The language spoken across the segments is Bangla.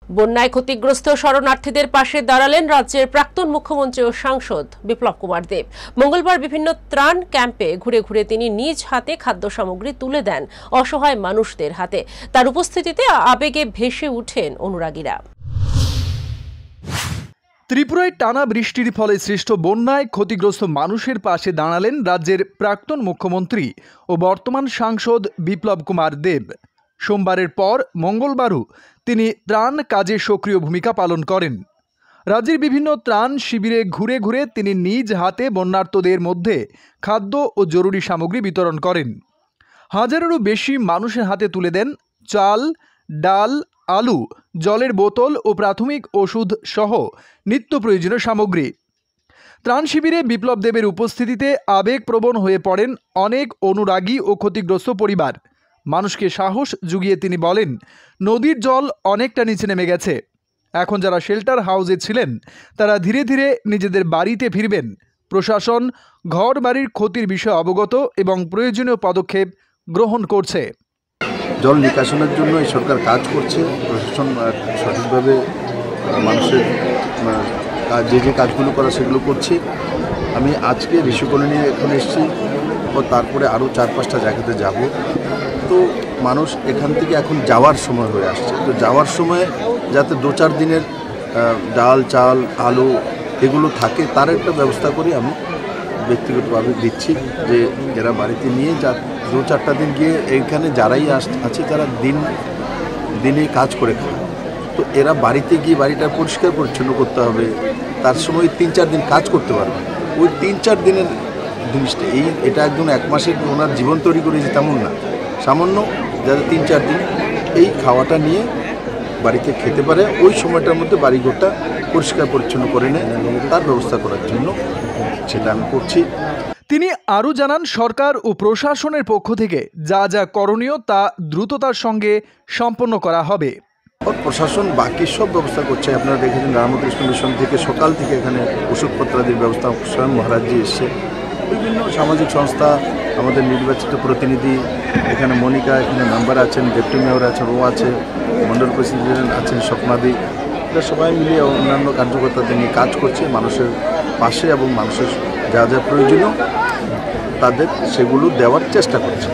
বন্যায় ক্ষতিগ্রস্ত শরণার্থীদের পাশে দাঁড়ালেন রাজ্যের প্রাক্তন মুখ্যমন্ত্রী ও সাংসদ বিপ্লব কুমার দেব। মঙ্গলবার বিভিন্ন ত্রাণ ক্যাম্পে ঘুরে ঘুরে তিনি নিজ হাতে খাদ্য সামগ্রী তুলে দেন অসহায় মানুষদের হাতে। তার উপস্থিতিতে আবেগে ভেসে ওঠেন অনুরাগীরা। ত্রিপুরায় টানা বৃষ্টির ফলে সৃষ্ট বন্যায় ক্ষতিগ্রস্ত মানুষের পাশে দাঁড়ালেন রাজ্যের প্রাক্তন মুখ্যমন্ত্রী ও বর্তমান সাংসদ বিপ্লব কুমার দেব। সোমবারের পর মঙ্গলবারও তিনি ত্রাণ কাজে সক্রিয় ভূমিকা পালন করেন। রাজ্যের বিভিন্ন ত্রাণ শিবিরে ঘুরে ঘুরে তিনি নিজ হাতে বন্যার্তদের মধ্যে খাদ্য ও জরুরি সামগ্রী বিতরণ করেন। হাজারেরও বেশি মানুষের হাতে তুলে দেন চাল, ডাল, আলু, জলের বোতল ও প্রাথমিক ওষুধ সহ নিত্য প্রয়োজনীয় সামগ্রী। ত্রাণ শিবিরে বিপ্লব দেবের উপস্থিতিতে আবেগপ্রবণ হয়ে পড়েন অনেক অনুরাগী ও ক্ষতিগ্রস্ত পরিবার। মানুষকে সাহস জুগিয়ে তিনি বলেন, নদীর জল অনেকটা নিচে নেমে গেছে। এখন যারা শেল্টার হাউসে ছিলেন তারা ধীরে ধীরে নিজেদের বাড়িতে ফিরবেন। প্রশাসন ঘর বাড়ির ক্ষতির বিষয়ে অবগত এবং প্রয়োজনীয় পদক্ষেপ গ্রহণ করছে। জল নিকাশনের জন্য এই সরকার কাজ করছে। প্রশাসন সঠিকভাবে মানুষের যে কাজগুলো করা সেগুলো করছে। আমি আজকে ঋষি কলোনি এখানে এসেছি ও তারপরে আরও 4-5টা জায়গাতে যাব। তো মানুষ এখান থেকে এখন যাওয়ার সময় হয়ে আসছে। তো যাওয়ার সময় যাতে 2-4 দিনের ডাল, চাল, আলু এগুলো থাকে তার একটা ব্যবস্থা করি আমি ব্যক্তিগতভাবে দিচ্ছি, যে এরা বাড়িতে নিয়ে 2-4টা দিন গিয়ে এইখানে যারাই আছে যারা দিনে কাজ করে খায়, তো এরা বাড়িতে গিয়ে বাড়িটা পরিষ্কার পরিচ্ছন্ন করতে হবে। তার সময় 3-4 দিন কাজ করতে পারবে। ওই 3-4 দিনের জিনিসটা এটা একদম 1 মাসের ওনার জীবন তৈরি করেছে তেমন না, সামান্য যাতে 3-4 দিন এই খাওয়াটা নিয়ে বাড়িতে খেতে পারে। ওই সময়টার মধ্যে বাড়িঘরটা পরিষ্কার পরিচ্ছন্ন করে নেয়, তার ব্যবস্থা করার জন্য সেটা আমি করছি। তিনি আরও জানান, সরকার ও প্রশাসনের পক্ষ থেকে যা যা করণীয় তা দ্রুততার সঙ্গে সম্পন্ন করা হবে। প্রশাসন বাকি সব ব্যবস্থা করছে। আপনারা দেখেছেন রামকৃষ্ণ মিশন থেকে সকাল থেকে এখানে ওষুধপত্রাদির ব্যবস্থা স্বয়ং মহারাজজি এসছে। বিভিন্ন সামাজিক সংস্থা, আমাদের নির্বাচিত প্রতিনিধি এখানে মনিকা, এখানে মেম্বার আছেন, ডেপুটি মেয়র আছেন, ও আছে, মন্ডল প্রেসিডেন্ট আছেন স্বপ্নাদি, এরা সবাই মিলিয়ে অন্যান্য কার্যকর্তাদের নিয়ে কাজ করছে মানুষের পাশে এবং মানুষের যা যা প্রয়োজনীয় তাদের সেগুলো দেওয়ার চেষ্টা করছে।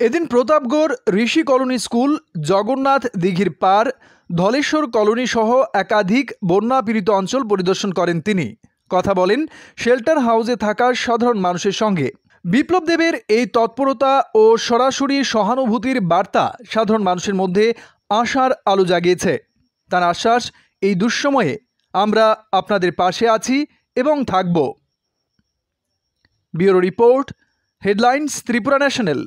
এদিন প্রতাপগড় ঋষি কলোনি স্কুল, জগন্নাথ দিঘির পার, ধলেশ্বর কলোনি সহ একাধিক বন্যা পীড়িত অঞ্চল পরিদর্শন করেন তিনি। কথা বলেন শেল্টার হাউসে থাকা সাধারণ মানুষের সঙ্গে। বিপ্লব দেবের এই তৎপরতা ও সরাসরি সহানুভূতির বার্তা সাধারণ মানুষের মধ্যে আশার আলো জাগিয়েছে। তার আশ্বাস, এই দুঃসময়ে আমরা আপনাদের পাশে আছি এবং থাকব। Bureau report, headlines, Tripura national.